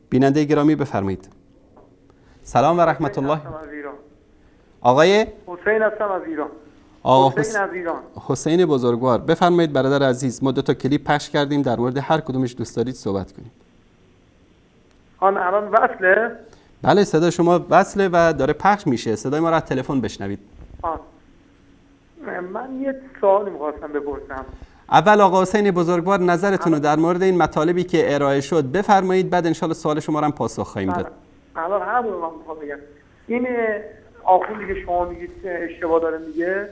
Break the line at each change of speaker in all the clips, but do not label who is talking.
بیننده گرامی بفرمایید. سلام و رحمت الله. آقای
حسین هستم از ایران.
حسین بزرگوار، بفرمایید برادر عزیز. ما 2 تا کلیپ پخش کردیم، در مورد هر کدومش دوست دارید صحبت کنیم.
الان وصله؟
بله، صدا شما وصله و داره پخش میشه. صدای ما را از تلفن بشنوید.
من یه سوالی می‌خواستم بپرسم.
اول آقا حسین بزرگوار نظرتون رو در مورد این مطالبی که ارائه شد بفرمایید، بعد انشالله سوال شما رو هم پاسخ خواهیم داد.
الان همون من می‌خوام بگم. این آخوندی که شما میگید اشتباه داره میگه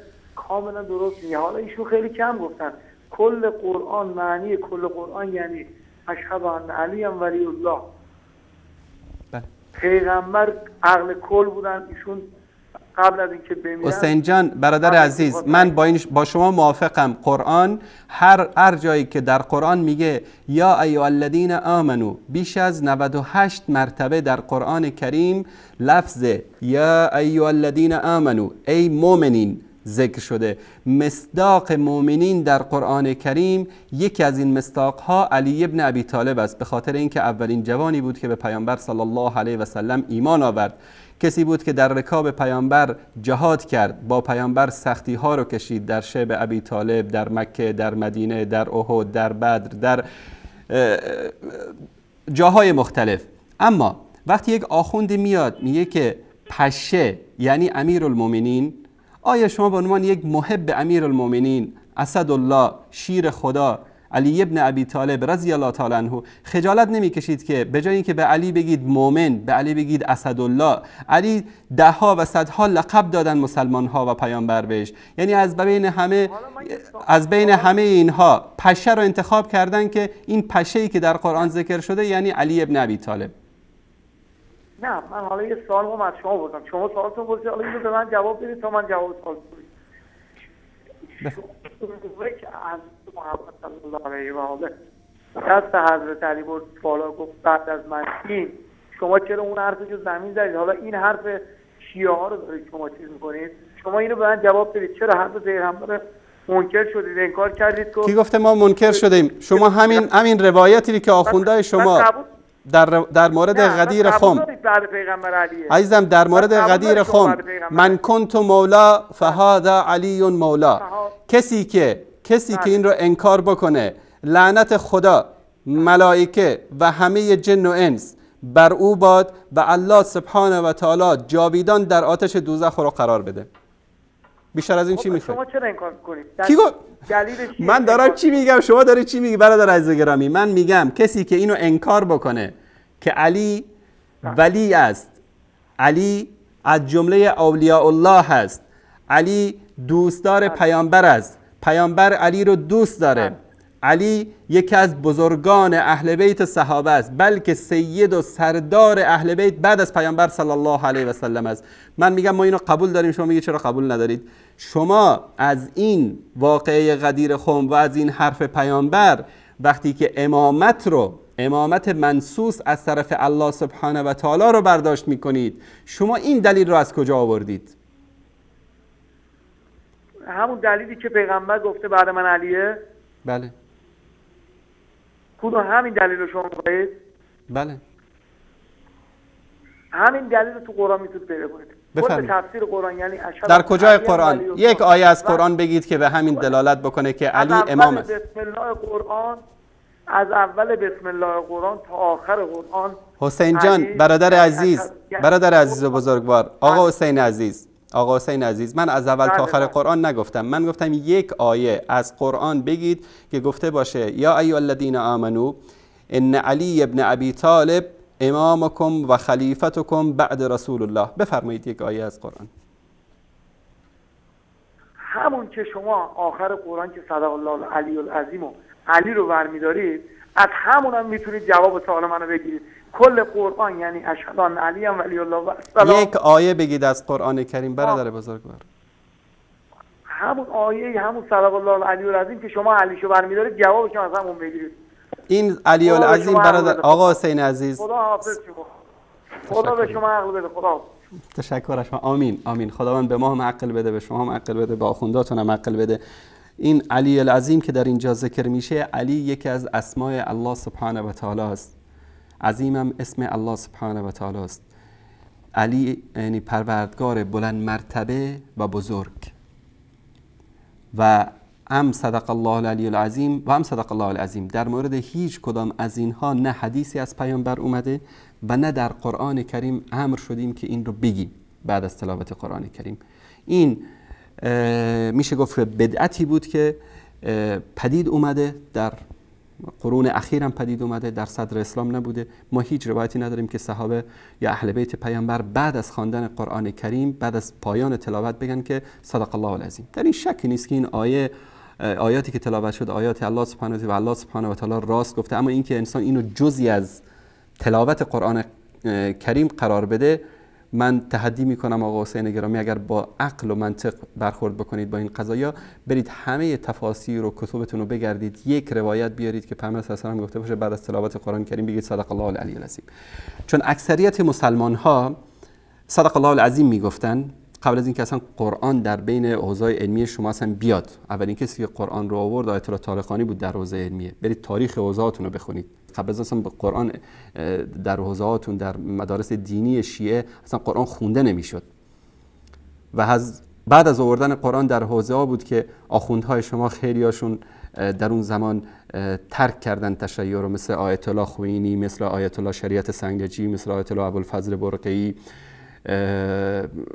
کاملا درست میگه. حالا ایشون خیلی کم گفتن. کل قرآن، معنی کل قرآن یعنی اشهد ان علی ولی الله.
بله.
پیغمبر عقل کل بودن، ایشون قبل از اینکه بمیرن.
حسین جان برادر عزیز، من با شما موافقم. قرآن هر جایی که در قرآن میگه یا ایها الذین آمنو، بیش از 98 مرتبه در قرآن کریم لفظ یا ایها الذین آمنو، ای مؤمنین ذکر شده. مصداق مؤمنین در قرآن کریم یکی از این مصداقها علی ابن ابی طالب است، به خاطر اینکه اولین جوانی بود که به پیامبر صلی الله علیه و سلم ایمان آورد. کسی بود که در رکاب پیامبر جهاد کرد، با پیامبر سختی ها رو کشید، در شعب ابی طالب، در مکه، در مدینه، در احد، در بدر، در جاهای مختلف. اما وقتی یک آخوند میاد میگه که پشه یعنی امیرالمومنین، آیا شما به عنوان یک محب امیرالمومنین، اسدالله، شیر خدا، علی ابن ابی طالب رضی الله تعالی عنه خجالت نمیکشید که به جای اینکه به علی بگید مؤمن، به علی بگید اسدالله؟ علی 10 ها و 100 ها لقب دادن مسلمان ها و پیامبر بهش. یعنی از بین همه اینها پشه رو انتخاب کردن که این پشه‌ای که در قرآن ذکر شده یعنی علی ابن ابی طالب.
نه، من حالا یه سوال از شما بردم. شما سوالتون پرسید، حالا اینو به من جواب بدید تا من جواب سوال بدم. که از محمد صلی الله علیه و آله دست حضرت علی برد بالا گفت بعد از من این، شما چرا اون حرفشو زمین زدید؟ حالا این حرف شیعه ها رو دارید شما چیز میکنید. شما اینو به من جواب بدید، چرا حرف پیغمبر منکر شدید، انکار کردید؟
کی گفته ما منکر شدیم؟ شما همین روایتی که آخوندهای شما در مورد غدیر خم، عزیزم، در مورد غدیر خم، من کنت مولا فهذا علی مولا، کسی که این رو انکار بکنه، لعنت خدا، ملائکه و همه جن و انس بر او باد و الله سبحانه و تعالی جاویدان در آتش دوزخ رو قرار بده. بیشتر از این چی میخواید؟
شما چرا انکار میکنید؟
من دارم چی میگم، شما داری چی میگی برادر عزیز گرامی؟ من میگم کسی که اینو انکار بکنه که علی ولی است، علی از جمله اولیاء الله هست، علی دوستدار پیامبر است، پیامبر علی رو دوست داره، علی یکی از بزرگان اهل بیت صحابه است، بلکه سید و سردار اهل بیت بعد از پیامبر صلی الله علیه و سلم است. من میگم ما اینو قبول داریم، شما میگید چرا قبول ندارید؟ شما از این واقعه غدیر خم و از این حرف پیامبر وقتی که امامت منصوص از طرف الله سبحانه و تعالی رو برداشت میکنید، شما این دلیل رو از کجا آوردید؟
همون دلیلی که پیغمبر گفته بعد من علیه.
بله.
کدوم همین دلیل رو شما می‌خواید؟
بله.
همین دلیل رو تو قرآن میتونید پیدا کنید.
بفرمایید.
تفسیر قرآن یعنی
در کجای قرآن؟ یک آیه از قرآن بگید که به همین دلالت بکنه که علی امام است.
بسم الله قرآن، از اول بسم الله قرآن تا آخر قرآن.
حسین جان برادر عزیز و بزرگوار، آقا حسین عزیز، من از اول تا آخر قرآن نگفتم. من گفتم یک آیه از قرآن بگید که گفته باشه یا ایها الذین آمنو ان علی ابن ابی طالب امامکم و خلیفتکم بعد رسول الله. بفرمایید یک آیه از قرآن.
همون که شما آخر قرآن که صدق الله العلی العظیم و علی رو برمیدارید، از همون هم میتونید جواب سوال منو بگیرید. کل قرآن یعنی اشهد ان علی ولی الله و السلام.
یک آیه بگید از قرآن کریم برادر بزرگوار.
همون آیه همون صدق الله العلی العظیم که شما علیشو برمی‌دارید جوابش از همون بگیرید.
این علی العظیم برادر آقا حسین عزیز،
خدا حافظ شما. خدا به شما عقل بده. خدا
تشکر شما. آمین آمین. خداوند به ما هم عقل بده، به شما هم عقل بده، به آخونداتون هم عقل بده. این علی العظیم که در اینجا ذکر میشه، علی یکی از اسمای الله سبحانه و تعالی است. عظیم هم اسم الله سبحانه و تعالی است. علی یعنی پروردگار بلند مرتبه و بزرگ. و هم صدق الله العلی العظیم و هم صدق الله العظیم، در مورد هیچ کدام از اینها نه حدیثی از پیامبر اومده و نه در قرآن کریم امر شدیم که این رو بگیم بعد از تلاوت قرآن کریم. این میشه گفت بدعتی بود که پدید اومده، در قرون اخیر هم پدید اومده، در صدر اسلام نبوده. ما هیچ روایتی نداریم که صحابه یا اهل بیت پیامبر بعد از خواندن قرآن کریم، بعد از پایان تلاوت بگن که صدق الله العظیم. در این شکی نیست که این آیاتی که تلاوت شد آیات الله سبحانه و الله سبحانه و تعالی راست گفته، اما اینکه انسان اینو جزئی از تلاوت قرآن کریم قرار بده، من تحدی میکنم آقا حسین گرامی، اگر با عقل و منطق برخورد بکنید با این قضایا، برید همه تفاسیر و کتبتون رو بگردید، یک روایت بیارید که پیامبر صلی الله علیه و آله گفته باشه بعد از تلاوت قرآن کریم بگید صدق الله العلی العظیم. چون اکثریت مسلمان ها صدق الله العظیم میگفتن قبل از اینکه اصلا قرآن در بین حوزه علمی شما اصلا بیاد. اولین کسی که قرآن رو آورد آیت الله طالقانی بود در حوزه علمیه. برید تاریخ حوزه‌هاتون رو بخونید. قبل از اصلا قرآن در حوزه‌هاتون در مدارس دینی شیعه اصلا قرآن خونده نمیشد. و بعد از آوردن قرآن در حوزه‌ها بود که آخوندهای شما خیلیاشون در اون زمان ترک کردن تشیع رو، مثل آیت الله خوئینی، مثل آیت الله شریعت سنگجی، مثل آیت الله ابوالفضل برقعی،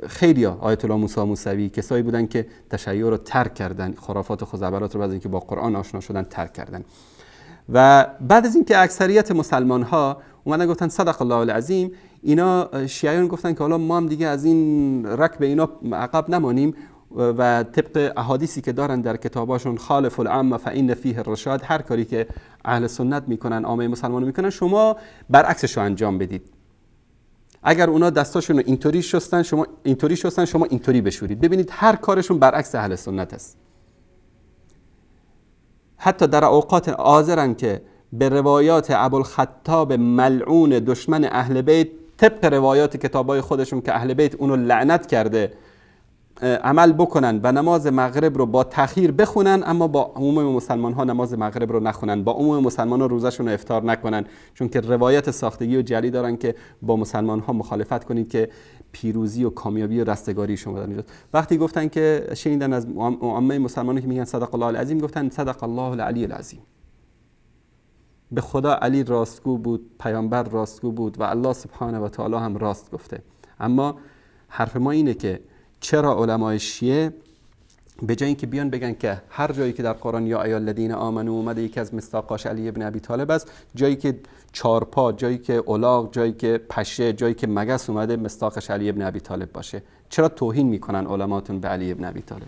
خیلی آیت الله موسی موسوی، کسایی بودن که تشیع رو ترک کردن، خرافات و خزعبلات رو بعد از اینکه با قرآن آشنا شدن ترک کردن. و بعد از اینکه اکثریت مسلمان ها اومدن گفتن صدق الله العظیم، اینا شیعیان گفتن که حالا ما هم دیگه از این رکب اینا عقب نمانیم و طبق احادیثی که دارن در کتاباشون خالف العام فإن فیه الرشاد، هر کاری که اهل سنت میکنن، عامه مسلمان میکنن، شما برعکسش رو انجام بدید. اگر اونا دستاشون رو اینطوری شستن، شما اینطوری بشورید. ببینید هر کارشون برعکس اهل سنت است. حتی در اوقات حاضرن که به روایات ابوالخطاب ملعون دشمن اهل بیت، طبق روایات کتابای خودشون که اهل بیت اونو لعنت کرده، عمل بکنن و نماز مغرب رو با تأخیر بخونن، اما با عموم مسلمان ها نماز مغرب رو نخونن، با عموم مسلمان ها روزشون رو افطار نکنن، چون که روایت ساختگی و جعلی دارن که با مسلمان ها مخالفت کنید که پیروزی و کامیابی و رستگاری شما در میاد. وقتی گفتن که شنیدن از عامه مسلمانان که میگن صدق الله العظیم، گفتن صدق الله العلی العظیم. به خدا علی راستگو بود، پیامبر راستگو بود و الله سبحانه و تعالی هم راست گفته. اما حرف ما اینه که چرا علمای شیعه به جای اینکه بیان بگن که هر جایی که در قرآن یا ایها الذین آمنو اومده یکی از مصداقاش علی ابن ابی طالب است، جایی که چارپا، جایی که الاغ، جایی که پشه، جایی که مگس اومده مصداقش علی ابن ابی طالب باشه؟ چرا توهین میکنن علماتون به علی ابن ابی طالب؟